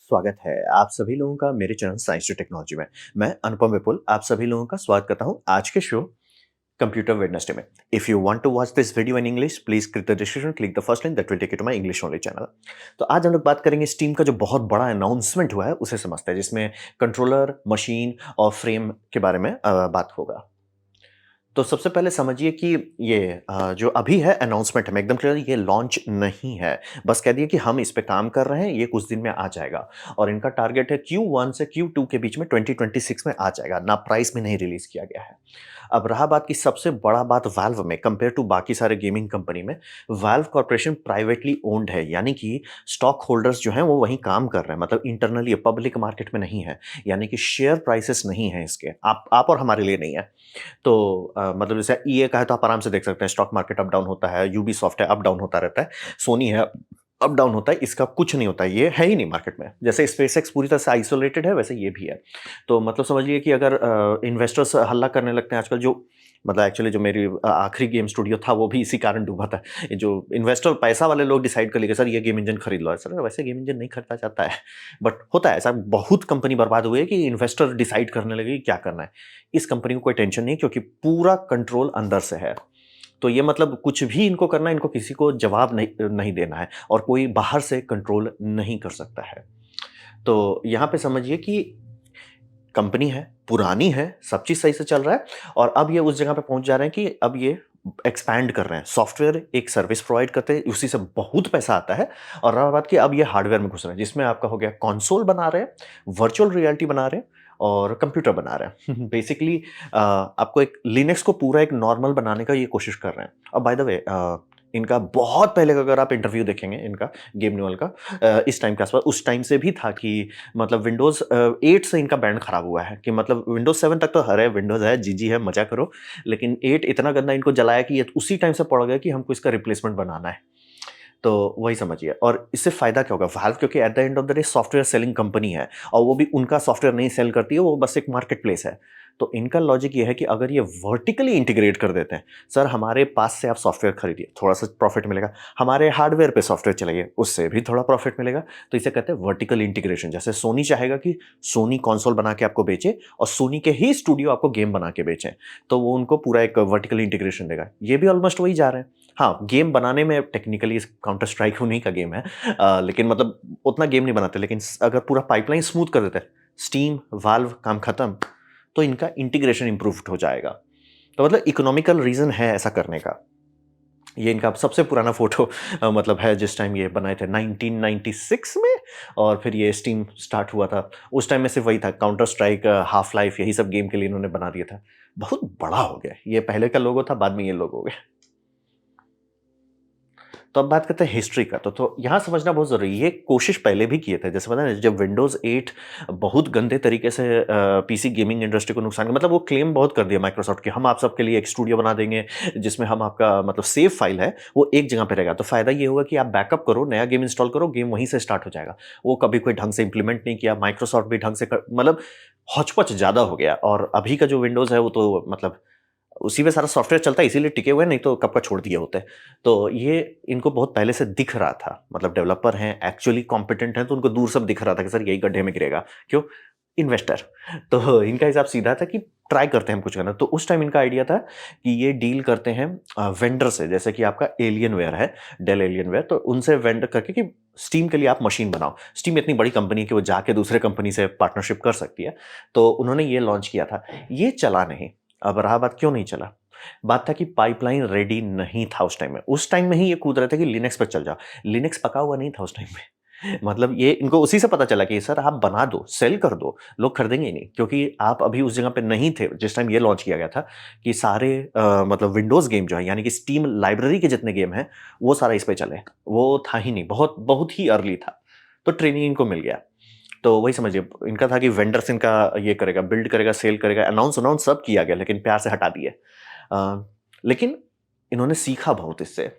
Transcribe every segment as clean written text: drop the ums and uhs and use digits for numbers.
स्वागत है आप सभी लोगों का मेरे चैनल साइंस टू टेक्नोलॉजी में। मैं अनुपम विपुल आप सभी लोगों का स्वागत करता हूं आज के शो कंप्यूटर वेडनेसडे में। If you want to watch this video in English please click the description, click the first link that will take you to my English only channel. तो आज हम लोग बात करेंगे स्टीम का जो बहुत बड़ा अनाउंसमेंट हुआ है उसे समझते हैं, जिसमें कंट्रोलर, मशीन और फ्रेम के बारे में बात होगा। तो सबसे पहले समझिए कि ये जो अभी है अनाउंसमेंट है एकदम क्लियर, ये लॉन्च नहीं है। बस कह दिए कि हम इस पे काम कर रहे हैं, ये कुछ दिन में आ जाएगा और इनका टारगेट है Q1 से Q2 के बीच में 2026 में आ जाएगा। ना प्राइस में नहीं रिलीज किया गया है। अब रहा बात की सबसे बड़ा बात वाल्व में कंपेयर टू बाकी सारे गेमिंग कंपनी में, वाल्व कॉर्पोरेशन प्राइवेटली ओन्ड है, यानी कि स्टॉक होल्डर्स जो हैं वो वहीं काम कर रहे हैं, मतलब इंटरनली पब्लिक मार्केट में नहीं है, यानी कि शेयर प्राइसेस नहीं है इसके, आप और हमारे लिए नहीं है। तो मतलब जैसे ईए का है तो आप आराम से देख सकते हैं, स्टॉक मार्केट अप डाउन होता है, यूबीसॉफ्ट है अप डाउन होता रहता है, सोनी है अप डाउन होता है, इसका कुछ नहीं होता है, ये है ही नहीं मार्केट में। जैसे स्पेसएक्स पूरी तरह से आइसोलेटेड है वैसे ये भी है। तो मतलब समझिए कि अगर इन्वेस्टर्स हल्ला करने लगते हैं आजकल, जो मतलब एक्चुअली जो मेरी आखिरी गेम स्टूडियो था वो भी इसी कारण डूबा था। ये जो इन्वेस्टर पैसा वाले लोग डिसाइड कर लेंगे सर ये गेम इंजन खरीद लो, सर वैसे गेम इंजन नहीं खरीदा जाता है, बट होता है ऐसा। बहुत कंपनी बर्बाद हुई है कि इन्वेस्टर डिसाइड करने लगे कि क्या करना है। इस कंपनी को कोई टेंशन नहीं क्योंकि पूरा कंट्रोल अंदर से है। तो ये मतलब कुछ भी इनको करना है, इनको किसी को जवाब नहीं नहीं देना है और कोई बाहर से कंट्रोल नहीं कर सकता है। तो यहाँ पे समझिए कि कंपनी है, पुरानी है, सब चीज़ सही से चल रहा है और अब ये उस जगह पे पहुँच जा रहे हैं कि अब ये एक्सपैंड कर रहे हैं। सॉफ्टवेयर एक सर्विस प्रोवाइड करते हैं, उसी से बहुत पैसा आता है और रहा बात कि अब ये हार्डवेयर में घुस रहे हैं, जिसमें आपका हो गया कंसोल बना रहे हैं, वर्चुअल रियलिटी बना रहे हैं और कंप्यूटर बना रहे हैं। बेसिकली आपको एक लिनक्स को पूरा एक नॉर्मल बनाने का ये कोशिश कर रहे हैं। और बाय द वे इनका बहुत पहले का अगर आप इंटरव्यू देखेंगे इनका, गेम न्यूअल का, इस टाइम के आसपास, उस टाइम से भी था कि मतलब विंडोज़ 8 से इनका बैंड खराब हुआ है कि मतलब विंडोज़ 7 तक तो अरे विंडोज़ है, जीजी है, मज़ा करो। लेकिन 8 इतना गंदा इनको जलाया कि ये उसी टाइम से पड़ गया कि हमको इसका रिप्लेसमेंट बनाना है। तो वही समझिए और इससे फ़ायदा क्या होगा? वाल्व क्योंकि at the end of the day software selling company है और वो भी उनका सॉफ्टवेयर नहीं सेल करती है, वो बस एक मार्केट प्लेस है। तो इनका लॉजिक ये है कि अगर ये वर्टिकली इंटीग्रेट कर देते हैं, सर हमारे पास से आप सॉफ्टवेयर खरीदिए, थोड़ा-सा प्रॉफिट मिलेगा, हमारे हार्डवेयर पे सॉफ्टवेयर चलाइए, उससे भी थोड़ा प्रॉफिट मिलेगा। तो इसे कहते हैं वर्टिकल इंटीग्रेशन। जैसे सोनी चाहेगा कि सोनी कंसोल बना के आपको बेचे और सोनी के ही स्टूडियो आपको गेम बना के बेचें, तो वो उनको पूरा एक वर्टिकल इंटीग्रेशन देगा। ये भी ऑलमोस्ट वही जा रहे हैं। हाँ, गेम बनाने में टेक्निकली काउंटर स्ट्राइक उन्हीं का गेम है, लेकिन मतलब उतना गेम नहीं बनाते, लेकिन अगर पूरा पाइपलाइन स्मूथ कर देते हैं, स्टीम, वाल्व काम खत्म, तो इनका इंटीग्रेशन इंप्रूव्ड हो जाएगा। तो मतलब इकोनॉमिकल रीज़न है ऐसा करने का। ये इनका सबसे पुराना फ़ोटो मतलब है जिस टाइम ये बनाए थे 1996 में और फिर ये स्टीम स्टार्ट हुआ था। उस टाइम में सिर्फ़ वही था, काउंटर स्ट्राइक, हाफ लाइफ़ यही सब गेम के लिए इन्होंने बना दिया था। बहुत बड़ा हो गया। ये पहले का लोगो था, बाद में ये लोगो हो गया। तो अब बात करते हैं हिस्ट्री का। तो यहाँ समझना बहुत ज़रूरी है, ये कोशिश पहले भी किए थे। जैसे पता है जब विंडोज़ 8 बहुत गंदे तरीके से पीसी गेमिंग इंडस्ट्री को नुकसान, मतलब वो क्लेम बहुत कर दिया माइक्रोसॉफ्ट कि हम आप सबके लिए एक स्टूडियो बना देंगे जिसमें हम आपका मतलब सेव फाइल है वो एक जगह पे रहेगा। तो फ़ायदा ये होगा कि आप बैकअप करो, नया गेम इंस्टॉल करो, गेम वहीं से स्टार्ट हो जाएगा। वो कभी कोई ढंग से इम्प्लीमेंट नहीं किया, माइक्रोसॉफ्ट भी ढंग से मतलब हौच-पच ज़्यादा हो गया और अभी का जो विंडोज़ है वो तो मतलब उसी में सारा सॉफ्टवेयर चलता है, इसीलिए टिके हुए हैं, नहीं तो कब का छोड़ दिए होते। तो ये इनको बहुत पहले से दिख रहा था, मतलब डेवलपर हैं, एक्चुअली कॉम्पिटेंट हैं, तो उनको दूर से दिख रहा था कि सर यही गड्ढे में गिरेगा। क्यों? इन्वेस्टर। तो इनका हिसाब सीधा था कि ट्राई करते हैं हम कुछ करना। तो उस टाइम इनका आइडिया था कि ये डील करते हैं वेंडर से, जैसे कि आपका एलियनवेयर है, डेल एलियनवेयर, तो उनसे वेंडर करके कि स्टीम के लिए आप मशीन बनाओ। स्टीम इतनी बड़ी कंपनी है कि वो जाके दूसरे कंपनी से पार्टनरशिप कर सकती है। तो उन्होंने ये लॉन्च किया था। ये चला नहीं। अब रहा बात क्यों नहीं चला? बात था कि पाइपलाइन रेडी नहीं था उस टाइम में। उस टाइम में ही ये कूद रहे थे कि लिनक्स पे चल जाओ। लिनक्स पका हुआ नहीं था उस टाइम में। मतलब ये इनको उसी से पता चला कि सर आप बना दो, सेल कर दो, लोग खरीदेंगे ही नहीं क्योंकि आप अभी उस जगह पे नहीं थे जिस टाइम ये लॉन्च किया गया था कि सारे मतलब विंडोज़ गेम जो है यानी कि स्टीम लाइब्रेरी के जितने गेम हैं, वो सारा इस पे चले। वो था ही नहीं, बहुत बहुत ही अर्ली था। तो ट्रेनिंग इनको मिल गया। तो वही समझिए इनका था कि वेंडर्स इनका ये करेगा, बिल्ड करेगा, सेल करेगा, अनाउंस अनाउंस सब किया गया लेकिन प्यार से हटा दिए। लेकिन इन्होंने सीखा बहुत इससे।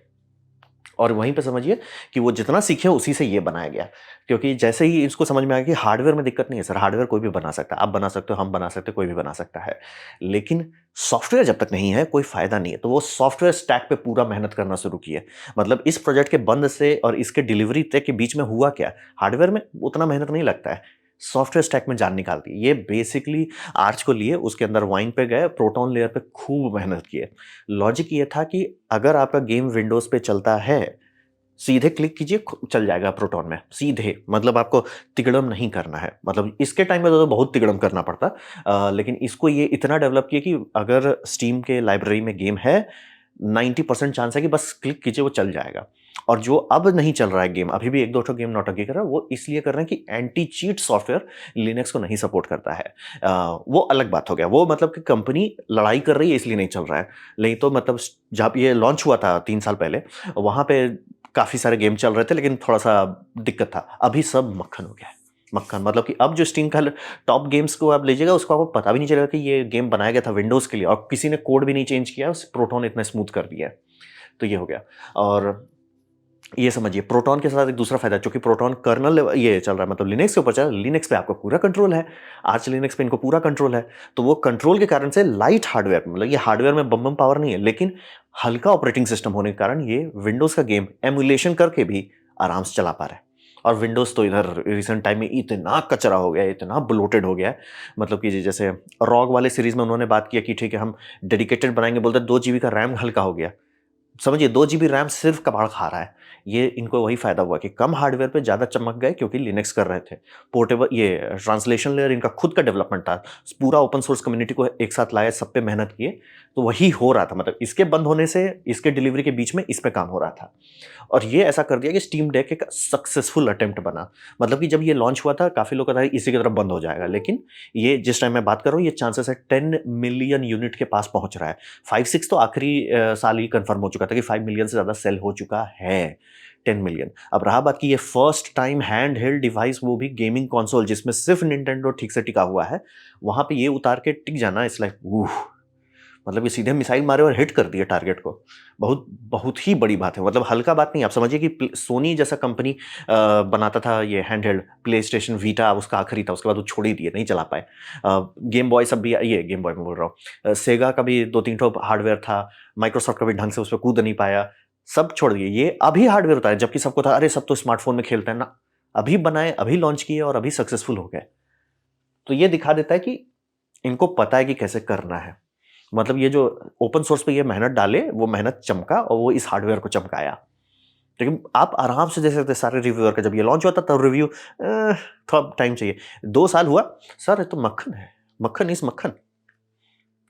और वहीं पे समझिए कि वो जितना सीखे उसी से ये बनाया गया। क्योंकि जैसे ही इसको समझ में आया कि हार्डवेयर में दिक्कत नहीं है सर, हार्डवेयर कोई भी बना सकता है। आप बना सकते हो, हम बना सकते हैं, कोई भी बना सकता है। लेकिन सॉफ्टवेयर जब तक नहीं है, कोई फ़ायदा नहीं है। तो वो सॉफ्टवेयर स्टैक पे पूरा मेहनत करना शुरू किए। मतलब इस प्रोजेक्ट के बंद से और इसके डिलीवरी तक के बीच में हुआ क्या? हार्डवेयर में उतना मेहनत नहीं लगता है। सॉफ्टवेयर स्टैक में जान निकाल दी। ये बेसिकली आर्च को लिए उसके अंदर वाइन पे गए, प्रोटॉन लेयर पे खूब मेहनत किए। लॉजिक ये था कि अगर आपका गेम विंडोज़ पे चलता है, सीधे क्लिक कीजिए चल जाएगा प्रोटॉन में सीधे। मतलब आपको तिगड़म नहीं करना है। मतलब इसके टाइम में तो बहुत तिगड़म करना पड़ता, लेकिन इसको ये इतना डेवलप किया कि अगर स्टीम के लाइब्रेरी में गेम है, 90% चांस है कि बस क्लिक कीजिए वो चल जाएगा। और जो अब नहीं चल रहा है गेम, अभी भी एक दो ठो गेम नौटंकी कर रहा है, वो इसलिए कर रहे हैं कि एंटी चीट सॉफ्टवेयर लिनक्स को नहीं सपोर्ट करता है। वो अलग बात हो गया। वो मतलब कि कंपनी लड़ाई कर रही है इसलिए नहीं चल रहा है। नहीं तो मतलब जब ये लॉन्च हुआ था 3 साल पहले, वहां पे काफ़ी सारे गेम चल रहे थे, लेकिन थोड़ा-सा दिक्कत था। अभी सब मक्खन हो गया है। मक्खन मतलब कि अब जो स्टीम का टॉप गेम्स को आप लीजिएगा, उसको आपको पता भी नहीं चलेगा कि ये गेम बनाया गया था विंडोज़ के लिए, और किसी ने कोड भी नहीं चेंज किया, उस प्रोटॉन इतना स्मूथ कर दिया है। तो ये हो गया। और ये समझिए प्रोटॉन के साथ एक दूसरा फायदा, चूंकि प्रोटॉन कर्नल ये चल रहा है, मतलब लिनक्स के ऊपर चल रहा है, लिनक्स पे आपको पूरा कंट्रोल है। आर्च लिनक्स पे इनको पूरा कंट्रोल है। तो वो कंट्रोल के कारण से लाइट हार्डवेयर, मतलब ये हार्डवेयर में बम बम पावर नहीं है, लेकिन हल्का ऑपरेटिंग सिस्टम होने के कारण ये विंडोज का गेम एमुलेशन करके भी आराम से चला पा रहा है। और विंडोज तो इधर रिसेंट टाइम में इतना कचरा हो गया है, इतना ब्लोटेड हो गया है। मतलब कि जैसे रॉग वाले सीरीज में उन्होंने बात किया कि ठीक है हम डेडिकेटेड बनाएंगे, बोलते 2 GB का रैम हल्का हो गया। समझिए 2 GB रैम सिर्फ कबाड़ खा रहा है। ये इनको वही फायदा हुआ कि कम हार्डवेयर पे ज़्यादा चमक गए, क्योंकि लिनक्स कर रहे थे। पोर्टेबल ये ट्रांसलेशन लेयर इनका खुद का डेवलपमेंट था। पूरा ओपन सोर्स कम्युनिटी को एक साथ लाए, सब पे मेहनत किए। तो वही हो रहा था, मतलब इसके बंद होने से इसके डिलीवरी के बीच में इस पे काम हो रहा था। और ये ऐसा कर दिया कि स्टीम डेक एक सक्सेसफुल अटेम्प्ट बना। मतलब कि जब ये लॉन्च हुआ था, काफ़ी लोग का था इसी की तरफ बंद हो जाएगा, लेकिन ये जिस टाइम मैं बात कर रहा हूँ, ये चांसेस है 10 मिलियन यूनिट के पास पहुंच रहा है। 5-6 तो आखिरी साल ही कंफर्म हो चुका था कि 5 मिलियन से ज़्यादा सेल हो चुका है। 10 मिलियन। अब रहा बात कि ये first time hand held device, वो भी गेमिंग कंसोल जिसमें सिर्फ निंटेंडो ठीक से टिका हुआ है, वहां पे ये उतार के टिक जाना, इट्स लाइक मतलब ये सीधे मिसाइल मारे और हिट कर दिया टारगेट को। बहुत बहुत ही बड़ी बात है। मतलब हल्का बात नहीं। आप समझिए कि सोनी जैसा कंपनी बनाता था ये हैंडहेल्ड, प्ले स्टेशन वीटा उसका आखिरी था, उसके बाद वो छोड़ ही दिए, नहीं चला पाए। गेम बॉय सब भी, ये गेम बॉय में बोल रहा हूँ, सेगा का भी 2-3 ठो हार्डवेयर था, माइक्रोसॉफ्ट का भी ढंग से उस पर कूद नहीं पाया, सब छोड़ दिए। ये अभी हार्डवेयर होता है, जबकि सबको था अरे सब तो स्मार्टफोन में खेलते हैं ना। अभी बनाए, अभी लॉन्च किए और अभी सक्सेसफुल हो गए। तो ये दिखा देता है कि इनको पता है कि कैसे करना है। मतलब ये जो ओपन सोर्स पे ये मेहनत डाले, वो मेहनत चमका और वो इस हार्डवेयर को चमकाया। लेकिन आप आराम से देख सकते हैं सारे रिव्यूअर का, जब ये लॉन्च होता तब रिव्यू थोड़ा टाइम चाहिए। 2 साल हुआ सर, ये तो मक्खन है, मक्खन इस मक्खन।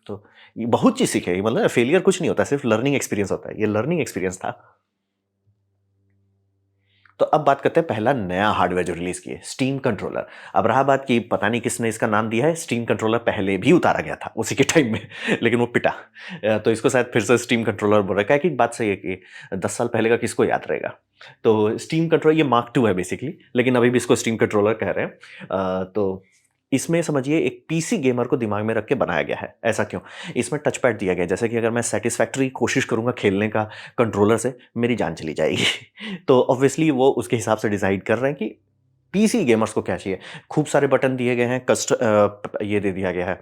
तो ये बहुत चीज सीखे, मतलब फेलियर कुछ नहीं होता, सिर्फ लर्निंग एक्सपीरियंस होता है। ये लर्निंग एक्सपीरियंस था। तो अब बात करते हैं पहला नया हार्डवेयर जो रिलीज किए, स्टीम कंट्रोलर। अब रहा बात कि पता नहीं किसने इसका नाम दिया है। स्टीम कंट्रोलर पहले भी उतारा गया था उसी के टाइम में, लेकिन वो पिटा। तो इसको शायद फिर से स्टीम कंट्रोलर बोल रहा है। क्या बात सही है कि 10 साल पहले का किसको याद रहेगा। तो स्टीम कंट्रोलर ये मार्क 2 है बेसिकली, लेकिन अभी भी इसको स्टीम कंट्रोलर कह रहे हैं। तो इसमें समझिए एक पीसी गेमर को दिमाग में रख के बनाया गया है। ऐसा क्यों? इसमें टच पैड दिया गया है, जैसे कि अगर मैं सेटिस्फैक्टरी कोशिश करूंगा खेलने का कंट्रोलर से, मेरी जान चली जाएगी। तो ऑब्वियसली वो उसके हिसाब से डिसाइड कर रहे हैं कि पीसी गेमर्स को क्या चाहिए। खूब सारे बटन दिए गए हैं, ये दे दिया गया है।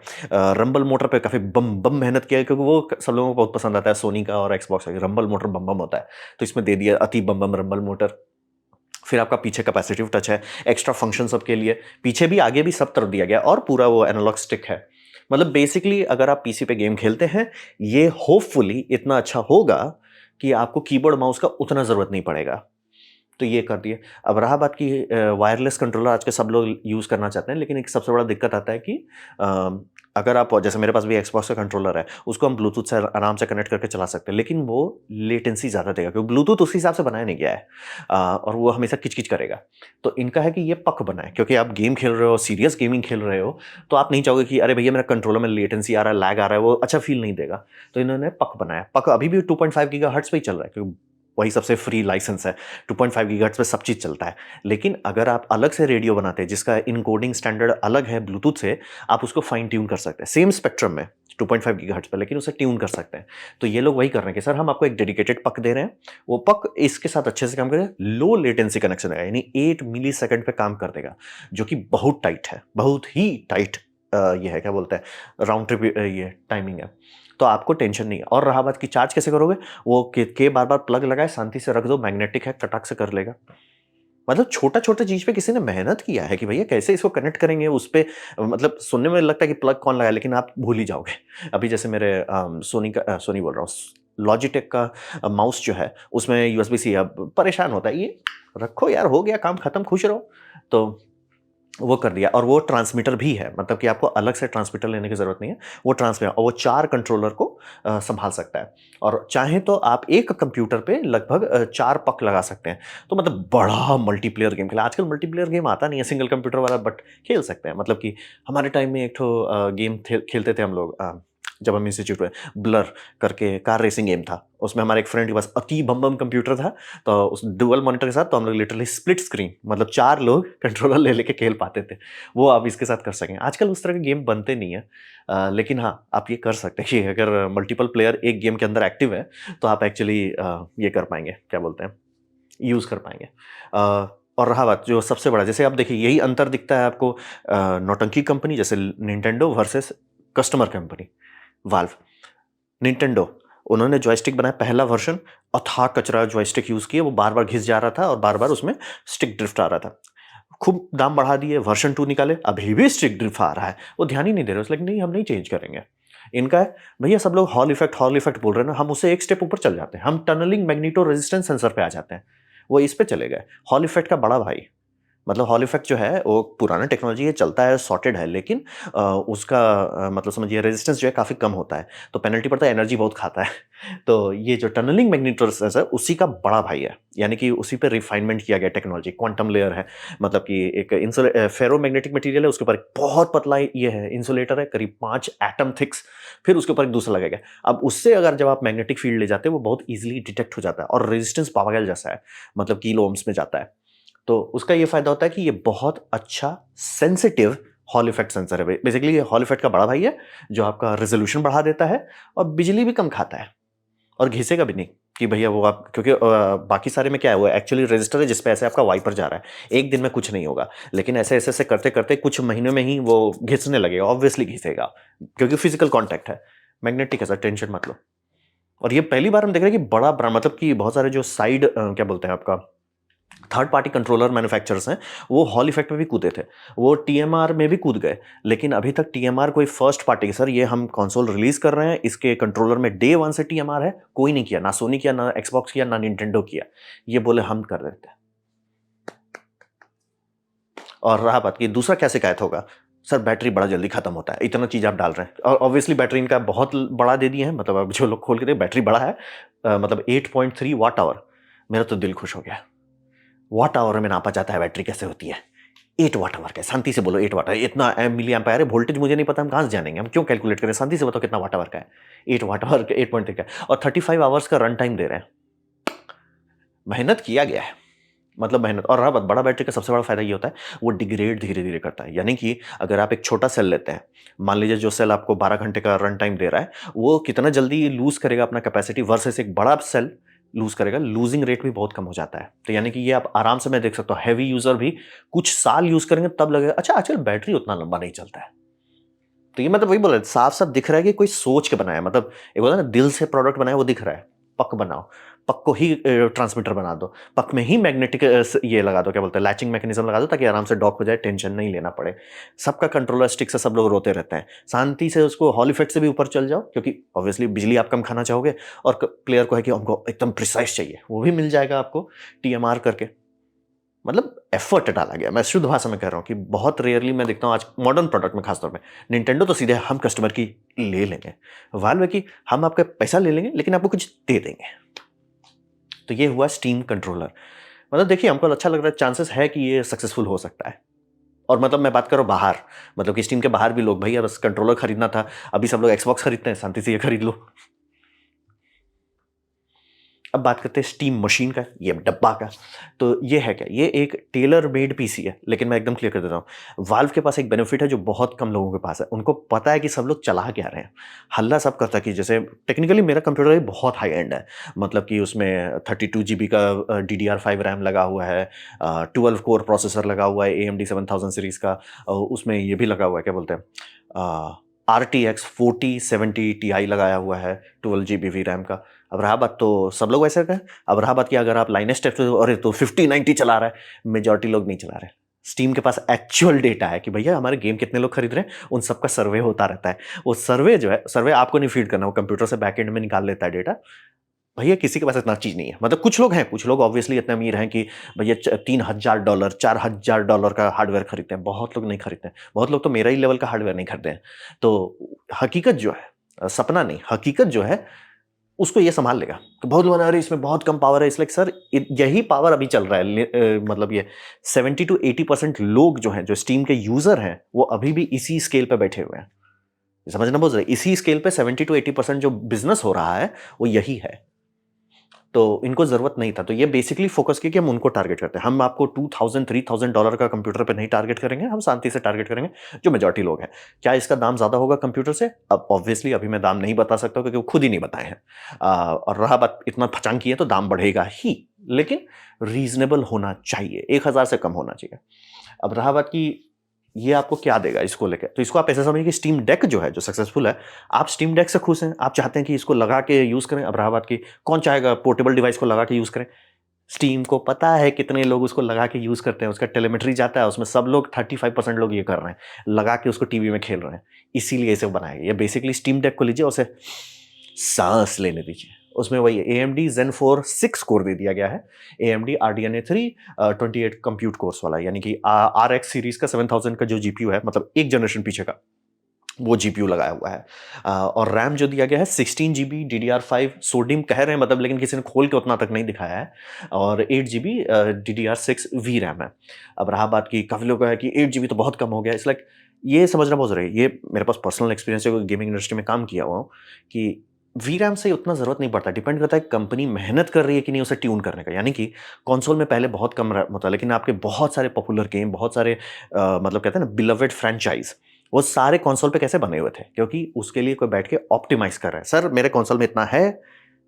रंबल मोटर पे काफ़ी बम बम मेहनत किया है, क्योंकि वो सब लोगों को बहुत पसंद आता है, सोनी का और एक्सबॉक्स का रंबल मोटर बम बम होता है। तो इसमें दे दिया अति बम बम रंबल मोटर। फिर आपका पीछे कैपेसिटिव टच है, एक्स्ट्रा फंक्शन सबके लिए, पीछे भी आगे भी सब तरफ दिया गया, और पूरा वो एनालॉग स्टिक है। मतलब बेसिकली अगर आप पीसी पे गेम खेलते हैं, ये होपफुली इतना अच्छा होगा कि आपको कीबोर्ड माउस का उतना ज़रूरत नहीं पड़ेगा। तो ये कर दिए। अब रहा बात कि वायरलेस कंट्रोलर आज के सब लोग यूज़ करना चाहते हैं, लेकिन एक सबसे बड़ा दिक्कत आता है कि अगर आप, जैसे मेरे पास भी एक्सबॉक्स का कंट्रोलर है, उसको हम ब्लूटूथ से आराम से कनेक्ट करके चला सकते हैं, लेकिन वो लेटेंसी ज़्यादा देगा, क्योंकि ब्लूटूथ उस हिसाब से बनाया नहीं गया है। और वो हमेशा किच-किच करेगा। तो इनका है कि ये पक बनाए, क्योंकि आप गेम खेल रहे हो, सीरियस गेमिंग खेल रहे हो, तो आप नहीं चाहोगे कि अरे भैया मेरा कंट्रोलर में लेटेंसी आ रहा है, लैग आ रहा है, वो अच्छा फील नहीं देगा। तो इन्होंने पक बनाया। पक अभी भी 2.5 गीगाहर्ट्ज़ पे ही चल रहा है, क्योंकि वही सबसे फ्री लाइसेंस है। 2.5 गीगाहर्ट्ज़ पे सब चीज़ चलता है। लेकिन अगर आप अलग से रेडियो बनाते हैं जिसका इनकोडिंग स्टैंडर्ड अलग है ब्लूटूथ से, आप उसको फाइन ट्यून कर सकते हैं सेम स्पेक्ट्रम में। 2.5 गीगाहर्ट्ज़ पे, लेकिन उसे ट्यून कर सकते हैं। तो ये लोग वही कर रहे हैं कि सर हम आपको एक डेडिकेटेड पक दे रहे हैं, वो पक इसके साथ अच्छे से काम करेगा, लो लेटेंसी कनेक्शन है, यानी 8 मिलीसेकंड पे काम कर देगा, जो कि बहुत टाइट है, बहुत ही टाइट ये है, क्या बोलते हैं, राउंड ट्रिप ये टाइमिंग है। तो आपको टेंशन नहीं है। और रहा बात कि चार्ज कैसे करोगे, वो के बार-बार प्लग लगाए, शांति से रख दो, मैग्नेटिक है, टटाक से कर लेगा। मतलब छोटा-छोटा चीज़ पे किसी ने मेहनत किया है कि भैया कैसे इसको कनेक्ट करेंगे उस पे, मतलब सुनने में लगता है कि प्लग कौन लगाए, लेकिन आप भूल ही जाओगे। अभी जैसे मेरे सोनी बोल रहा हूँ, लॉजिटेक का माउस जो है, उसमें यूएसबी-सी है, अब परेशान होता है, ये रखो यार, हो गया काम खत्म, खुश रहो। तो वो कर दिया, और वो ट्रांसमीटर भी है, मतलब कि आपको अलग से ट्रांसमीटर लेने की ज़रूरत नहीं है, वो ट्रांसमीटर, और वो 4 कंट्रोलर को सँभाल सकता है, और चाहें तो आप एक कंप्यूटर पे लगभग 4 पक लगा सकते हैं। तो मतलब बड़ा मल्टीप्लेयर गेम खेला, आजकल मल्टीप्लेयर गेम आता नहीं है सिंगल कंप्यूटर वाला, बट खेल सकते हैं। मतलब कि हमारे टाइम में एक ठो गेम खेलते थे हम लोग, जब हम इंस्टीट्यूट में, ब्लर करके कार रेसिंग गेम था, उसमें हमारे एक फ्रेंड के पास अति बम कंप्यूटर था, तो उस डुअल मॉनिटर के साथ तो हम लोग लिटरली स्प्लिट स्क्रीन, मतलब 4 लोग कंट्रोलर ले लेके खेल पाते थे। वो आप इसके साथ कर सकें। आजकल उस तरह के गेम बनते नहीं है, लेकिन हाँ, आप ये कर सकते हैं कि अगर मल्टीपल प्लेयर एक गेम के अंदर एक्टिव है, तो आप एक्चुअली ये कर पाएँगे, क्या बोलते हैं, यूज़ कर पाएँगे। और रहा बात जो सबसे बड़ा, जैसे आप देखिए यही अंतर दिखता है आपको, नौटंकी कंपनी जैसे Nintendo versus customer company valve. Nintendo, उन्होंने जॉयस्टिक बनाया पहला वर्ज़न, अथाह कचरा जॉयस्टिक यूज़ किए, वो बार-बार घिस जा रहा था और बार-बार उसमें स्टिक ड्रिफ्ट आ रहा था। खूब दाम बढ़ा दिए, वर्ज़न 2 निकाले, अभी भी स्टिक ड्रिफ्ट आ रहा है। वो ध्यान ही नहीं दे रहे, उसने कहा नहीं हम नहीं चेंज करेंगे। इनका है, भैया सब लोग हॉल इफेक्ट बोल रहे हैं ना, हम उससे एक स्टेप ऊपर चल जाते हैं। हम टनलिंग मैग्नेटो रेजिस्टेंस सेंसर पे आ जाते हैं। वो इस पे चले गए। हॉल इफेक्ट का बड़ा भाई, मतलब हॉल इफेक्ट जो है वो पुराना टेक्नोलॉजी है, चलता है, सॉर्टेड है, लेकिन उसका मतलब समझिए रेजिस्टेंस जो है काफ़ी कम होता है, तो पेनल्टी पड़ता है, एनर्जी बहुत खाता है। तो ये जो टनलिंग मैग्नेटोसेंसर है उसी का बड़ा भाई है, यानी कि उसी पे रिफाइनमेंट किया गया टेक्नोलॉजी, क्वांटम लेयर है, मतलब कि एक फेरोमैग्नेटिक मटेरियल है, उसके ऊपर एक बहुत पतला ये है इंसुलेटर है, करीब 5 एटम थिक्स, फिर उसके ऊपर एक दूसरा लगेगा। अब उससे अगर जब आप मैग्नेटिक फील्ड ले जाते हैं, वो बहुत ईजिली डिटेक्ट हो जाता है, और रेजिस्टेंस पावागल जैसा है, मतलब किलो ओम्स में जाता है। तो उसका ये फ़ायदा होता है कि ये बहुत अच्छा सेंसिटिव हॉल इफेक्ट सेंसर है। बेसिकली ये हॉल इफेक्ट का बड़ा भाई है, जो आपका रेज़ोल्यूशन बढ़ा देता है और बिजली भी कम खाता है, और घिसेगा भी नहीं कि भैया वो आप, क्योंकि बाकी सारे में क्या है, वो एक्चुअली रजिस्टर है जिस पे ऐसे आपका वाइपर जा रहा है। एक दिन में कुछ नहीं होगा, लेकिन ऐसे-ऐसे करते-करते कुछ महीनों में ही वो घिसने लगेगा, ऑब्वियसली घिसेगा, क्योंकि फिजिकल कॉन्टैक्ट है। मैग्नेटिक है सर, टेंशन मत लो। और ये पहली बार हम देख रहे हैं कि बड़ा ब्रांड, मतलब कि बहुत सारे जो साइड क्या बोलते हैं आपका, थर्ड पार्टी कंट्रोलर मैन्युफैक्चरर्स हैं, वो हॉल इफेक्ट में भी कूदे थे। वो टीएमआर में भी कूद गए, लेकिन अभी तक टीएमआर कोई फर्स्ट पार्टी, सर ये हम कंसोल रिलीज़ कर रहे हैं, इसके कंट्रोलर में डे 1 से टीएमआर है, कोई नहीं किया, ना सोनी किया, ना एक्सबॉक्स किया, ना निंटेंडो किया। ये बोले हम कर देते हैं। और रहा बात कि दूसरा क्या शिकायत होगा, सर बैटरी बड़ा जल्दी खत्म होता है, इतना चीज़ आप डाल रहे हैं, और ऑब्वियसली बैटरी इनका बहुत बड़ा दे दिए हैं, मतलब अब जो लोग खोल के देखे बैटरी बड़ा है, मतलब 8.3 वाट आवर। मेरा तो दिल खुश हो गया। वाट आवर में नापा जाता है बैटरी कैसे होती है, 8 वाट आवर का, शांति से बोलो 8 वाट आवर, इतना मिली एम्पायर है, वोल्टेज मुझे नहीं पता, हम कहाँ से जानेंगे, हम क्यों कैलकुलेट करें, शांति से बताओ कितना वाट आवर का है, 8 वाट आवर का, 8.3 का, और 35 आवर्स का रन टाइम दे रहे हैं। मेहनत किया गया है, मतलब मेहनत। और रहा बात बड़ा बैटरी का, सबसे बड़ा फायदा ये होता है, वो डिग्रेड धीरे धीरे करता है, यानी कि अगर आप एक छोटा सेल लेते हैं, मान लीजिए जो सेल आपको 12 घंटे का रन टाइम दे रहा है, वो कितना जल्दी लूज करेगा अपना कैपेसिटी, वर्सेस एक बड़ा सेल लूज करेगा, लूजिंग रेट भी बहुत कम हो जाता है। तो यानी कि ये आप आराम से, मैं देख सकता हूँ हैवी यूजर भी कुछ साल यूज करेंगे तब लगेगा अच्छा, आजकल बैटरी उतना लंबा नहीं चलता है। तो ये मतलब वही बोल रहे, साफ साफ दिख रहा है कि कोई सोच के बनाया, मतलब एक होता है ना दिल से प्रोडक्ट बनाया, वो दिख रहा है। पक बनाओ, पक को ही ट्रांसमीटर बना दो, पक में ही मैग्नेटिक ये लगा दो, क्या बोलते हैं, लैचिंग मैकेनिज्म लगा दो, ताकि आराम से डॉक हो जाए, टेंशन नहीं लेना पड़े। सबका कंट्रोलर स्टिक से सब लोग रोते रहते हैं, शांति से उसको हॉल इफेक्ट से भी ऊपर चल जाओ, क्योंकि ऑब्वियसली बिजली आप कम खाना चाहोगे, और प्लेयर को है कि हमको एकदम प्रिसाइज चाहिए, वो भी मिल जाएगा आपको टीएमआर करके। मतलब एफर्ट डाला गया, मैं शुद्ध भाषा में कह रहा हूँ कि बहुत रेयरली मैं देखता हूँ आज मॉडर्न प्रोडक्ट में, खासतौर पे निंटेंडो तो सीधे हम कस्टमर की ले लेंगे, वाल्व है कि हम आपका पैसा ले लेंगे लेकिन आपको कुछ दे देंगे। तो ये हुआ स्टीम कंट्रोलर। मतलब देखिए हमको अच्छा लग रहा है, चांसेस है कि ये सक्सेसफुल हो सकता है। और मतलब मैं बात करूँ बाहर, मतलब कि स्टीम के बाहर भी लोग, भैया बस कंट्रोलर खरीदना था, अभी सब लोग एक्सबॉक्स खरीदते हैं, शांति से ये खरीद लो। अब बात करते हैं स्टीम मशीन का, ये डब्बा का। तो ये है क्या? ये एक टेलर मेड पीसी है, लेकिन मैं एकदम क्लियर कर देता हूँ। वाल्व के पास एक बेनिफिट है जो बहुत कम लोगों के पास है। उनको पता है कि सब लोग चला क्या रहे हैं। हल्ला सब करता है कि जैसे टेक्निकली मेरा कंप्यूटर ये बहुत हाई एंड है। मतलब कि उसमें 32 जीबी का DDR5 रैम लगा हुआ है, 12 कोर प्रोसेसर लगा हुआ है AMD 7000 सीरीज़ का। उसमें ये भी लगा हुआ है, क्या बोलते हैं, RTX 4070 Ti लगाया हुआ है, 12 जीबी वी रैम का। अब रहा बात, तो सब लोग वैसे कहें। अब रहा बात कि अगर आप लाइनेस टेस्ट अरे तो 5090 चला रहा है, मेजॉरिटी लोग नहीं चला रहे। स्टीम के पास एक्चुअल डेटा है कि भैया हमारे गेम कितने लोग खरीद रहे हैं, उन सबका सर्वे होता रहता है। वो सर्वे जो है, सर्वे आपको नहीं फीड करना, वो कंप्यूटर से बैक एंड में निकाल लेता है डेटा। भैया किसी के पास इतना चीज नहीं है। मतलब कुछ लोग हैं, कुछ लोग ऑब्वियसली इतने अमीर हैं कि भैया $3000 $4000 का हार्डवेयर खरीदते हैं। बहुत लोग नहीं खरीदते हैं, बहुत लोग तो मेरा ही लेवल का हार्डवेयर नहीं खरीदते हैं। तो हकीकत जो है, सपना नहीं, हकीकत जो है, उसको ये संभाल लेगा। तो बहुत लोग अरे इसमें बहुत कम पावर है, इसलिए सर यही पावर अभी चल रहा है। मतलब ये 70 to 80% लोग जो हैं, जो स्टीम के यूजर हैं, वो अभी भी इसी स्केल पे बैठे हुए हैं। समझना बहुत जरूरी, इसी स्केल पे 70 to 80% जो बिजनेस हो रहा है वो यही है। तो इनको जरूरत नहीं था। तो ये बेसिकली फोकस किया कि हम उनको टारगेट करते हैं। हम आपको $2000 $3000 का कंप्यूटर पे नहीं टारगेट करेंगे, हम शांति से टारगेट करेंगे जो मेजॉरिटी लोग हैं। क्या इसका दाम ज्यादा होगा कंप्यूटर से? अब ऑब्वियसली अभी मैं दाम नहीं बता सकता क्योंकि वो खुद ही नहीं बताए हैं। और रहा बात इतना फचांग की है तो दाम बढ़ेगा ही, लेकिन रीजनेबल होना चाहिए, 1000 से कम होना चाहिए। अब रहा बात की ये आपको क्या देगा इसको लेकर, तो इसको आप ऐसा समझिए कि स्टीम डेक जो है, जो सक्सेसफुल है, आप स्टीम डेक से खुश हैं, आप चाहते हैं कि इसको लगा के यूज करें। अब रहा बात की कौन चाहेगा पोर्टेबल डिवाइस को लगा के यूज करें? स्टीम को पता है कितने लोग उसको लगा के यूज करते हैं, उसका टेलीमेट्री जाता है, उसमें सब लोग 35% लोग ये कर रहे हैं, लगा के उसको टीवी में खेल रहे हैं। इसीलिए इसे बनाया गया। ये बेसिकली स्टीम डेक को लीजिए, उसे सांस लेने दीजिए। उसमें वही AMD Zen 4 6 कोर दे दिया गया है, AMD RDNA 3 28 कंप्यूट कोर्स वाला, यानी कि RX सीरीज का 7000 का जो GPU है, मतलब एक जनरेशन पीछे का वो GPU लगाया हुआ है। और रैम जो दिया गया है 16 GB DDR5 सोडियम कह रहे हैं, मतलब, लेकिन किसी ने खोल के उतना तक नहीं दिखाया है। और 8 GB DDR6 V रैम है। अब रहा बात की काफी लोग है कि 8 GB तो बहुत कम हो गया, इट्स लाइक ये समझना बहुत जरूरी है। ये मेरे पास पर्सनल एक्सपीरियंस है, गेमिंग इंडस्ट्री में काम किया हुआ हूँ, कि वी रैम से उतना जरूरत नहीं पड़ता। डिपेंड करता है कंपनी मेहनत कर रही है कि नहीं उसे ट्यून करने का। यानी कि कंसोल में पहले बहुत कम रैम होता, लेकिन आपके बहुत सारे पॉपुलर गेम, बहुत सारे मतलब कहते हैं ना बिलवेड फ्रेंचाइज, वो सारे कंसोल पे कैसे बने हुए थे? क्योंकि उसके लिए कोई बैठ के ऑप्टिमाइज कर रहा है, सर मेरे कंसोल में इतना है,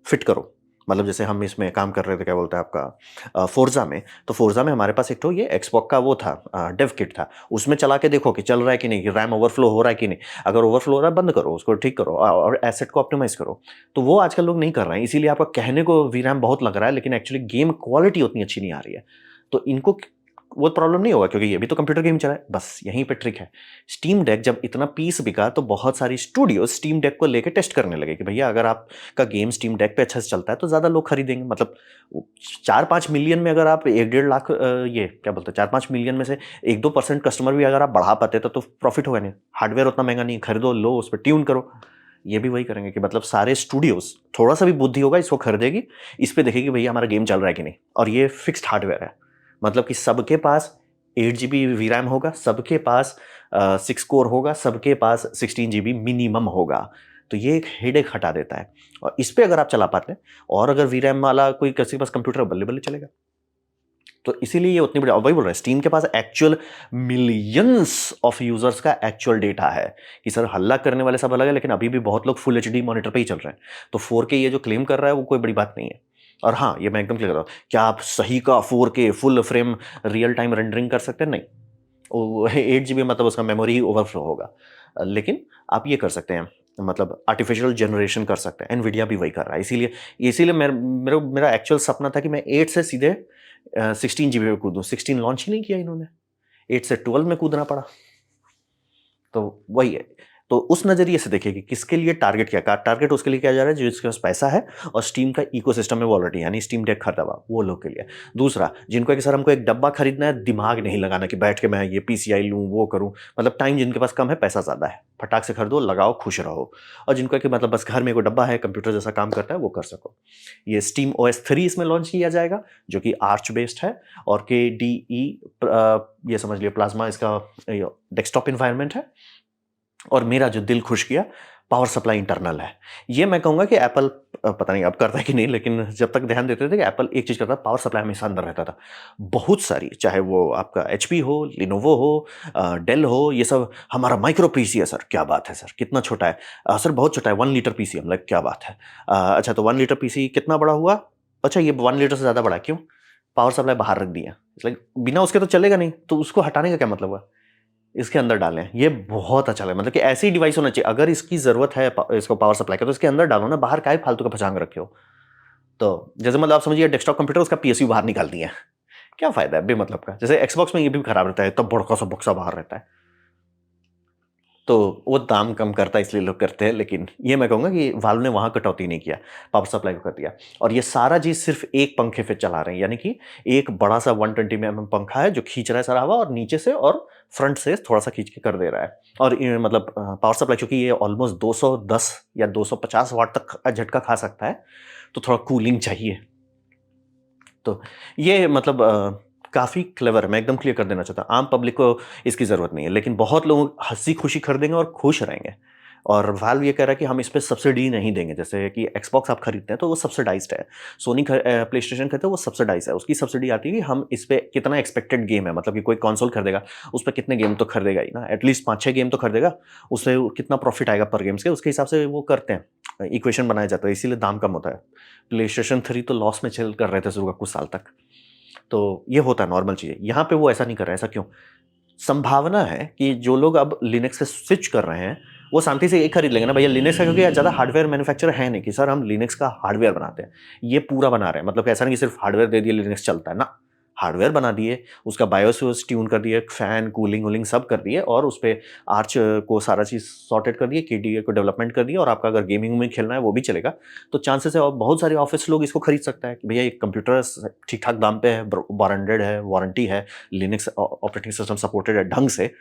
फिट करो। मतलब जैसे हम इसमें काम कर रहे थे, क्या बोलते हैं आपका, फोर्जा में। तो फोर्जा में हमारे पास एक तो ये एक्सबॉक्स का वो था, डेव किट था। उसमें चला के देखो कि चल रहा है कि नहीं, रैम ओवरफ्लो हो रहा है कि नहीं। अगर ओवरफ्लो हो रहा है बंद करो, उसको ठीक करो और एसेट को ऑप्टिमाइज करो। तो वो आजकल लोग नहीं कर रहे हैं, इसीलिए आपका कहने को वी रैम बहुत लग रहा है, लेकिन एक्चुअली गेम क्वालिटी उतनी अच्छी नहीं आ रही है। तो इनको वो प्रॉब्लम नहीं होगा, क्योंकि ये भी तो कंप्यूटर गेम चला है। बस यहीं पे ट्रिक है। स्टीम डेक जब इतना पीस बिका तो बहुत सारी स्टूडियो स्टीम डेक को लेके टेस्ट करने लगे कि भैया अगर आपका गेम स्टीम डेक पे अच्छा से चलता है तो ज्यादा लोग खरीदेंगे। मतलब 4-5 मिलियन में अगर आप 1-1.5 लाख, ये क्या बोलते हैं, 4-5 मिलियन में से 1-2% कस्टमर भी अगर आप बढ़ा पाते तो प्रॉफिट होगा। नहीं, हार्डवेयर उतना महंगा नहीं, खरीदो, लो, उस पर ट्यून करो। ये भी वही करेंगे कि मतलब सारे स्टूडियोज, थोड़ा सा भी बुद्धि होगा इसको खरीदेगी, इस पे देखेगी भैया हमारा गेम चल रहा है कि नहीं। और ये फिक्स्ड हार्डवेयर है, मतलब कि सबके पास 8 GB वी रैम होगा, सबके पास 6 कोर होगा, सबके पास 16 GB मिनिमम होगा। तो ये एक हेडेक हटा देता है। और इस पे अगर आप चला पाते हैं, और अगर वी रैम वाला कोई किसी के पास कंप्यूटर, बल्ले बल्ले चलेगा। तो इसीलिए ये उतनी बड़ी, वही बोल रहा है, स्टीम के पास एक्चुअल मिलियंस ऑफ यूजर्स का एक्चुअल डेटा है। कि सर हल्ला करने वाले सब अलग है, लेकिन अभी भी बहुत लोग फुल HD मॉनिटर पे ही चल रहे हैं। तो 4K ये जो क्लेम कर रहा है वो कोई बड़ी बात नहीं है। और हाँ, ये मैं एकदम क्लियर कर रहा हूँ, क्या आप सही का 4K full frame real time rendering कर सकते हैं? नहीं। 8 GB मतलब उसका मेमोरी ही ओवरफ्लो होगा। लेकिन आप ये कर सकते हैं, मतलब आर्टिफिशियल जनरेशन कर सकते हैं। एनवीडिया भी वही कर रहा है। इसीलिए इसीलिए मेरा एक्चुअल सपना था कि मैं 8 से सीधे 16 GB पे कूदूं। 16 लॉन्च ही नहीं किया इन्होंने, 8 से 12 में कूदना पड़ा। तो वही है। तो उस नजरिए से देखिए कि किसके लिए टारगेट किया। टारगेट उसके लिए किया जा रहा है जो जिसके पास पैसा है और स्टीम का इकोसिस्टम में वो ऑलरेडी, यानी स्टीम डेक खरीदा हुआ, वो लोग के लिए। दूसरा, जिनको है कि सर हमको एक डब्बा खरीदना है, दिमाग नहीं लगाना कि बैठ के मैं ये PCI लूँ, वो करूँ। मतलब टाइम जिनके पास कम है, पैसा ज्यादा है, फटाक से खरीदो, लगाओ, खुश रहो। और जिनको है कि मतलब बस घर में कोई डब्बा है, कंप्यूटर जैसा काम करता है, वो कर सको। ये स्टीम OS 3 इसमें लॉन्च किया जाएगा, जो कि आर्च बेस्ड है। और KDE, ये समझ लिया प्लाज्मा इसका डेस्कटॉप इन्वायरमेंट है। और मेरा जो दिल खुश किया, पावर सप्लाई इंटरनल है। ये मैं कहूँगा कि एप्पल पता नहीं अब करता है कि नहीं, लेकिन जब तक ध्यान देते थे कि एप्पल एक चीज़ करता था, पावर सप्लाई हमेशा अंदर रहता था। बहुत सारी, चाहे वो आपका एचपी हो, लिनोवो हो, डेल हो, ये सब हमारा माइक्रो पीसी है सर, क्या बात है सर, कितना छोटा है। सर बहुत छोटा है, 1 लीटर पीसी। हम लाइक क्या बात है। अच्छा तो 1 लीटर पीसी कितना बड़ा हुआ? अच्छा ये 1 लीटर से ज़्यादा बड़ा है, क्यों? पावर सप्लाई बाहर रख दिया। लाइक बिना उसके तो चलेगा नहीं, तो उसको हटाने का क्या मतलब हुआ? इसके अंदर डालें, ये बहुत अच्छा लगा। मतलब कि ऐसी डिवाइस होना चाहिए, अगर इसकी ज़रूरत है इसको पावर सप्लाई का, तो इसके अंदर डालो ना, बाहर काहे फालतू का पचांग रखे हो। तो जैसे मतलब आप समझिए डेस्कटॉप कंप्यूटर, उसका पीएसयू बाहर निकाल दिया, क्या फ़ायदा है बेमतलब का। जैसे एक्सबॉक्स में ये भी खराब रहता है, तब बड़का सा बक्सा बाहर रहता है। तो वो दाम कम करता है इसलिए लोग करते हैं, लेकिन ये मैं कहूँगा कि वाल्व ने वहाँ कटौती नहीं किया, पावर सप्लाई को कर दिया। और ये सारा चीज़ सिर्फ एक पंखे पे चला रहे हैं, यानी कि एक बड़ा सा 120 mm पंखा है जो खींच रहा है सारा हवा, और नीचे से और फ्रंट से थोड़ा सा खींच के कर दे रहा है। और मतलब पावर सप्लाई चूंकि ये ऑलमोस्ट 210 या 250 वाट तक झटका खा सकता है, तो थोड़ा कूलिंग चाहिए। तो ये मतलब काफ़ी क्लेवर है, मैं एकदम क्लियर कर देना चाहता हूँ। आम पब्लिक को इसकी ज़रूरत नहीं है, लेकिन बहुत लोग हँसी-खुशी खरीदेंगे और खुश रहेंगे। और वाल्व ये कह रहा है कि हम इस पे सब्सिडी नहीं देंगे। जैसे कि एक्सबॉक्स आप खरीदते हैं तो वो सब्सिडाइज़्ड है। सोनी प्लेस्टेशन खरीदते हैं वो सब्सिडाइज़ है। उसकी सब्सिडी आती है कि हम इस पे कितना एक्सपेक्टेड गेम है, मतलब कि कोई कंसोल खरीदेगा, उस पे कितने गेम तो खरीदेगा ही ना, एटलीस्ट 5-6 गेम तो खरीदेगा। उससे कितना प्रॉफिट आएगा पर गेम्स के, उसके हिसाब से वो करते हैं। इक्वेशन बनाया जाता है, इसीलिए दाम कम होता है। प्लेस्टेशन 3 तो लॉस में चल कर रहे थे शुरू का कुछ साल तक। तो ये होता है, नॉर्मल चीज़ है। यहाँ पे वो ऐसा नहीं कर रहे हैं, ऐसा क्यों? संभावना है कि जो लोग अब लिनक्स से स्विच कर रहे हैं, वो शांति से एक खरीद लेंगे ना भैया लिनक्स का, क्योंकि ज़्यादा हार्डवेयर मैन्युफैक्चरर है नहीं कि सर हम लिनक्स का हार्डवेयर बनाते हैं। ये पूरा बना रहे हैं, मतलब कि ऐसा नहीं कि सिर्फ हार्डवेयर दे दिए लिनक्स चलता है ना। हार्डवेयर बना दिए, उसका बायोस वायोस ट्यून कर दिए, फैन, कूलिंग वूलिंग सब कर दिए, और उस पे आर्च को सारा चीज़ सॉर्टेड कर दिए, केडीए को डेवलपमेंट कर दिया, और आपका अगर गेमिंग में खेलना है वो भी चलेगा। तो चांसेस है, और बहुत सारे ऑफिस लोग इसको खरीद सकता है कि भैया ये कंप्यूटर ठीक-ठाक दाम पे है, ब्रांडेड है, वारंटी है, लिनक्स ऑपरेटिंग सिस्टम सपोर्टेड है ढंग से,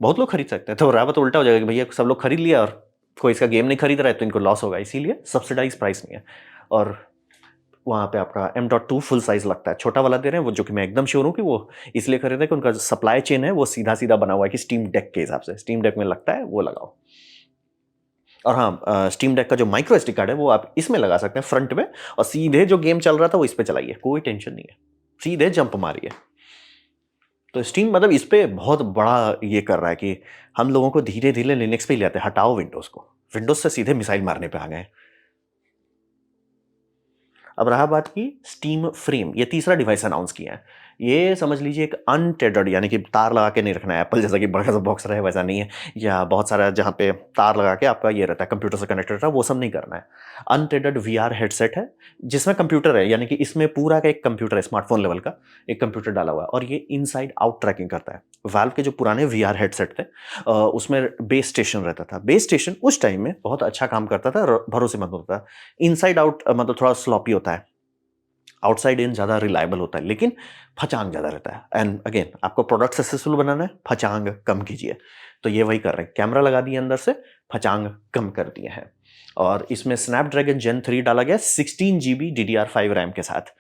बहुत लोग खरीद सकते हैं। तो रहा तो उल्टा हो जाएगा कि भैया सब लोग खरीद लिया और कोई इसका गेम नहीं खरीद रहा है, तो इनको लॉस होगा, इसीलिए सब्सिडाइज प्राइस नहीं है। और वहाँ पे आपका M.2 फुल साइज लगता है, छोटा वाला दे रहे हैं वो, जो कि मैं एकदम श्योर हूँ कि वो इसलिए खरीद रहे हैं कि उनका जो सप्लाई चेन है वो सीधा-सीधा बना हुआ है कि स्टीम डेक के हिसाब से, स्टीम डेक में लगता है वो लगाओ। और हाँ, स्टीम डेक का जो माइक्रो एसडी कार्ड है वो आप इसमें लगा सकते हैं फ्रंट में, और सीधे जो गेम चल रहा था वो इस पे चलाइए, कोई टेंशन नहीं है, सीधे जंप मारिए। तो स्टीम मतलब इस पे बहुत बड़ा ये कर रहा है कि हम लोगों को धीरे-धीरे लिनक्स पे ही ले आते हैं, हटाओ विंडोज़ को। विंडोज़ से सीधे मिसाइल मारने पे आ गए हैं। अब रहा बात की स्टीम फ्रेम, ये तीसरा डिवाइस अनाउंस किया है। ये समझ लीजिए एक अनटेडर्ड, यानी कि तार लगा के नहीं रखना है, एप्पल जैसा कि बड़ा सा बॉक्स रहे वैसा नहीं है, या बहुत सारा जहाँ पे तार लगा के आपका ये रहता है कंप्यूटर से कनेक्टेड रहता है, वो सब नहीं करना है। अनटेडर्ड वीआर हेडसेट है जिसमें कंप्यूटर है, यानी कि इसमें पूरा का एक कंप्यूटर है, स्मार्टफोन लेवल का एक कंप्यूटर डाला हुआ है, और ये इनसाइड आउट ट्रैकिंग करता है। वाल्व के जो पुराने वीआर हेडसेट थे उसमें बेस स्टेशन रहता था। बेस स्टेशन उस टाइम में बहुत अच्छा काम करता था, भरोसेमंद होता था। इनसाइड आउट मतलब थोड़ा स्लॉपी होता है, आउटसाइड इन ज़्यादा रिलायबल होता है, लेकिन फचांग ज़्यादा रहता है। एंड अगेन आपको प्रोडक्ट सक्सेसफुल बनाना है, फचांग कम कीजिए। तो ये वही कर रहे हैं, कैमरा लगा दिए अंदर से, फचांग कम कर दिए हैं। और इसमें स्नैपड्रैगन जेन 3 डाला गया 16 GB DDR5 रैम के साथ,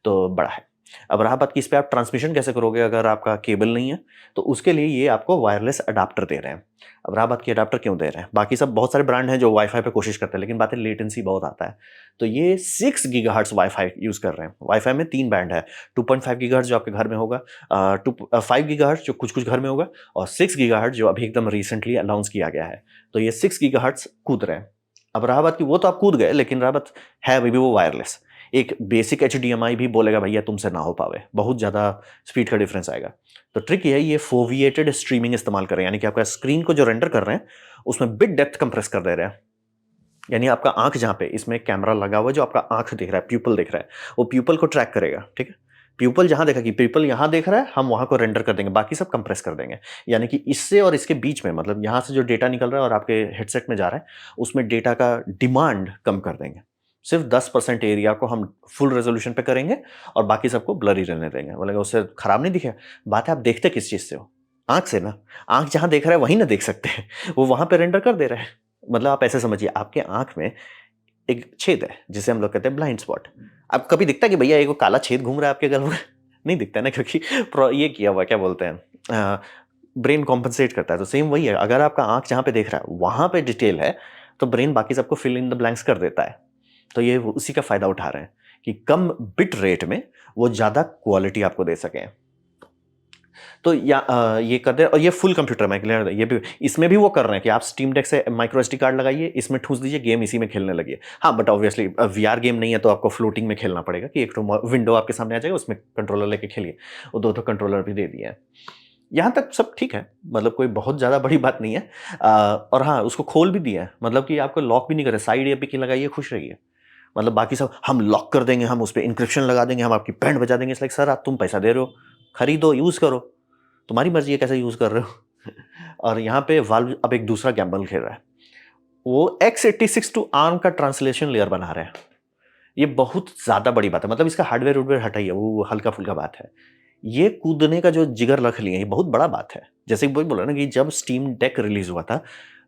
तो बड़ा है। अब रहा बात कि इस पे आप ट्रांसमिशन कैसे करोगे अगर आपका केबल नहीं है, तो उसके लिए ये आपको वायरलेस अडाप्टर दे रहे हैं। अब रहा बात कि अडाप्टर क्यों दे रहे हैं, बाकी सब बहुत सारे ब्रांड हैं जो वाईफाई पे कोशिश करते हैं, लेकिन बात है लेटेंसी बहुत आता है। तो ये 6 गीगाहर्ट्ज़ वाईफाई यूज़ कर रहे हैं। वाईफाई में 3 बैंड है, 2.5 गीगाहर्ट्ज़ जो आपके घर में होगा, 5 गीगाहर्ट्ज़ जो कुछ-कुछ घर में होगा, और 6 गीगाहर्ट्ज़ जो अभी एकदम रिसेंटली अनाउंस किया गया है। तो ये 6 गीगाहर्ट्ज़ कूद रहे हैं। अब रहा बात कि वो तो आप कूद गए, लेकिन रहा बात है अभी भी वो वायरलेस। एक बेसिक एचडीएमआई भी बोलेगा भैया तुमसे ना हो पावे, बहुत ज़्यादा स्पीड का डिफरेंस आएगा। तो ट्रिक ये है, ये फोविएटेड स्ट्रीमिंग इस्तेमाल करें, यानी कि आपका स्क्रीन को जो रेंडर कर रहे हैं उसमें बिट डेप्थ कंप्रेस कर दे रहे हैं। यानी आपका आंख जहाँ पे, इसमें कैमरा लगा हुआ है जो आपका आंख देख रहा है, प्यूपल देख रहा है, वो प्यूपल को ट्रैक करेगा, ठीक है। प्यूपल जहाँ देखा कि प्यूपल यहाँ देख रहा है, हम वहाँ को रेंडर कर देंगे, बाकी सब कंप्रेस कर देंगे। यानी कि इससे और इसके बीच में, मतलब यहाँ से जो डेटा निकल रहा है और आपके हेडसेट में जा रहा है, उसमें डेटा का डिमांड कम कर देंगे। सिर्फ 10% एरिया को हम फुल रेजोल्यूशन पे करेंगे और बाकी सबको ब्लरी रहने देंगे। बोलेंगे उससे खराब नहीं दिखे। बात है आप देखते किस चीज़ से हो? आँख से ना। आँख जहाँ देख रहा है वहीं ना देख सकते हैं। वो वहाँ पे रेंडर कर दे रहा है। मतलब आप ऐसे समझिए, आपके आँख में एक छेद है जिसे हम लोग कहते हैं ब्लाइंड स्पॉट। अब कभी दिखता है कि भैया एक काला छेद घूम रहा है आपके गल में? नहीं दिखता है ना, क्योंकि ये किया हुआ क्या बोलते हैं, ब्रेन कॉम्पनसेट करता है। तो सेम वही है, अगर आपका आँख जहाँ पे देख रहा है वहाँ पे डिटेल है, तो ब्रेन बाकी सबको फिल इन द ब्लैंक्स कर देता है। तो ये उसी का फ़ायदा उठा रहे हैं कि कम बिट रेट में वो ज़्यादा क्वालिटी आपको दे सकें। तो ये करते हैं और ये फुल कंप्यूटर में क्लियर ये भी इसमें भी वो कर रहे हैं कि आप स्टीम डेक से माइक्रो एसडी कार्ड लगाइए, इसमें ठूस दीजिए, गेम इसी में खेलने लगिए। हाँ, बट ऑब्वियसली वीआर गेम नहीं है तो आपको फ्लोटिंग में खेलना पड़ेगा कि एक तो विंडो आपके सामने आ जाएगा, उसमें कंट्रोलर लेके खेलिए। वो 2 कंट्रोलर भी दे दिए हैं। यहाँ तक सब ठीक है, मतलब कोई बहुत ज़्यादा बड़ी बात नहीं है। और हाँ, उसको खोल भी दिया है, मतलब कि आपको लॉक भी नहीं करे, साइड एपी की लगाइए, खुश रहिए। मतलब बाकी सब हम लॉक कर देंगे, हम उस पे एन्क्रिप्शन लगा देंगे, हम आपकी बैंड बजा देंगे। इट्स लाइक सर, आप तुम पैसा दे रहे हो, खरीदो, यूज़ करो, तुम्हारी मर्ज़ी है कैसे यूज़ कर रहे हो। और यहाँ पे वाल्व अब एक दूसरा गैम्बल खेल रहा है। वो x86 टू आर्म का ट्रांसलेशन लेयर बना रहे हैं। ये बहुत ज़्यादा बड़ी बात है, मतलब इसका हार्डवेयर-वुडवेयर हटाइए, वो हल्का-फुल्का बात है। ये कूदने का जो जिगर रख लिए, ये बहुत बड़ा बात है। जैसे कि वही बोला ना कि जब स्टीम डेक रिलीज़ हुआ था,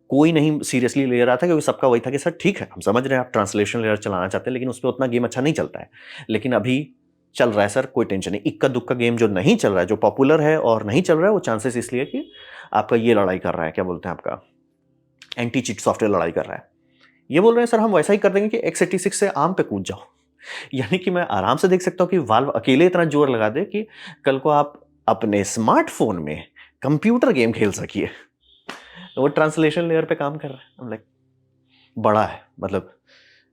कोई नहीं सीरियसली ले रहा था क्योंकि सबका वही था कि सर ठीक है, हम समझ रहे हैं आप ट्रांसलेशन लेयर चलाना चाहते हैं, लेकिन उसपे उतना गेम अच्छा नहीं चलता है। लेकिन अभी चल रहा है सर, कोई टेंशन नहीं। इक्का-दुक्का गेम जो नहीं चल रहा है, जो पॉपुलर है और नहीं चल रहा है, वो चांसेस इसलिए कि आपका ये लड़ाई कर रहा है, क्या बोलते हैं आपका एंटी चीट सॉफ्टवेयर लड़ाई कर रहा है। ये बोल रहे हैं सर हम वैसा ही कर देंगे कि x86 से आर्म पे कूद जाओ। यानी कि मैं आराम से देख सकता हूँ कि वाल्व अकेले इतना जोर लगा दे कि कल को आप अपने स्मार्टफ़ोन में कंप्यूटर गेम खेल सकिए। तो वो ट्रांसलेशन लेयर पे काम कर रहा है। आई एम लाइक बड़ा है, मतलब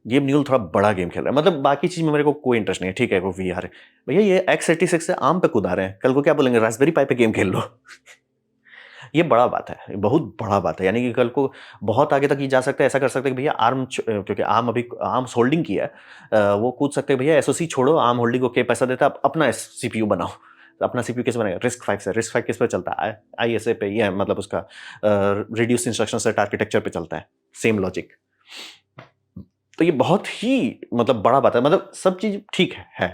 गेम न्यूल थोड़ा बड़ा गेम खेल रहा है। मतलब बाकी चीज़ में मेरे को कोई इंटरेस्ट नहीं है, ठीक है वो वीआर है। भैया ये x86 से आर्म पे कूदा रहे हैं, कल को क्या बोलेंगे रास्पबेरी पाई पे गेम खेल लो। ये बड़ा बात है, ये बहुत बड़ा बात है। यानी कि कल को बहुत आगे तक ये जा सकता है, ऐसा कर सकते हैं कि भैया क्योंकि आर्म अभी आर्म्स होल्डिंग की है, वो कूद सकते हैं भैया एसओसी छोड़ो, आर्म होल्डिंग को के पैसा देता है, आप अपना सीपीयू बनाओ। तो अपना सीपीयू कैसे बनेगा? RISC-V से। RISC-V किस पे चलता है? आईएसए पे, ये मतलब उसका रिड्यूस्ड इंस्ट्रक्शन सेट आर्किटेक्चर पे चलता है, सेम लॉजिक। तो ये बहुत ही मतलब बड़ा बात है, मतलब सब चीज़ ठीक है।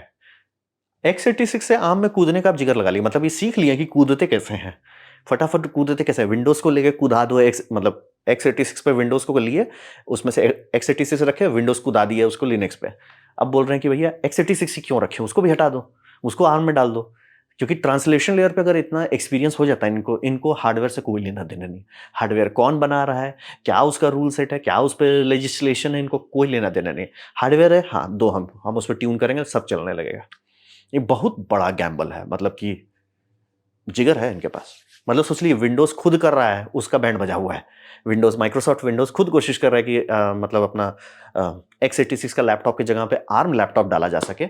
x86 से आर्म में कूदने का आप जिगर लगा लिए, मतलब ये सीख लिए कि कूदते कैसे हैं। फटाफट कूदते कैसे हैं, विंडोज़ को लेके कूदा दो, मतलब x86 पे विंडोज़ को लिए, उसमें से x86 रखे, विंडोज़ कूदा दिए उसको लिनक्स पे। अब बोल रहे हैं कि भैया x86 ही क्यों रखे, उसको भी हटा दो, उसको आर्म में डाल दो। क्योंकि ट्रांसलेशन लेयर पे अगर इतना एक्सपीरियंस हो जाता है इनको हार्डवेयर से कोई लेना-देना नहीं। हार्डवेयर कौन बना रहा है, क्या उसका रूल सेट है, क्या उस पे लेजिस्लेशन है, इनको कोई लेना-देना नहीं। हार्डवेयर है, हाँ, दो हम उस पे ट्यून करेंगे, सब चलने लगेगा। ये बहुत बड़ा गैम्बल है, मतलब कि जिगर है इनके पास। मतलब सोच लीजिए विंडोज़ खुद कर रहा है, उसका बैंड बजा हुआ है। माइक्रोसॉफ्ट विंडोज़ खुद कोशिश कर रहा है कि मतलब अपना x86 का लैपटॉप की जगह पे आर्म लैपटॉप डाला जा सके।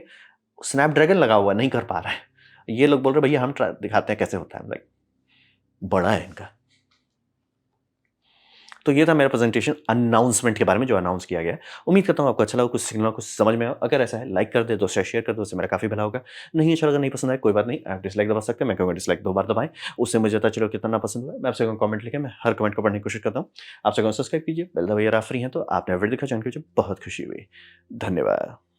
स्नैपड्रैगन लगा हुआ है, नहीं कर पा रहा है। ये लोग बोल रहे हैं भैया हम दिखाते हैं कैसे होता है। लाइक बड़ा है इनका। तो ये था मेरा प्रेजेंटेशन अनाउंसमेंट के बारे में जो अनाउंस किया गया है। उम्मीद करता हूँ आपको अच्छा लगा, कुछ सीखना, कुछ समझ में आया। अगर ऐसा है लाइक कर दे, दोस्तों से शेयर कर दो, उससे मेरा काफ़ी भला होगा। नहीं अच्छा लगा, नहीं पसंद आया, कोई बात नहीं, आप डिसलाइक दबा सकते हैं। मैं कहूँगा डिसलाइक 2 बार दबाएँ, उससे मुझे पता चलो कितना पसंद हुआ है। मैं आपसे कहूँगा कमेंट लिखें, मैं हर कमेंट को पढ़ने की कोशिश करता हूँ। आपसे कहूँगा सब्सक्राइब कीजिए, बेल दबाइए अगर आप फ्री हैं तो। आपने वीडियो दिखा जान के मुझे बहुत खुशी हुई। धन्यवाद।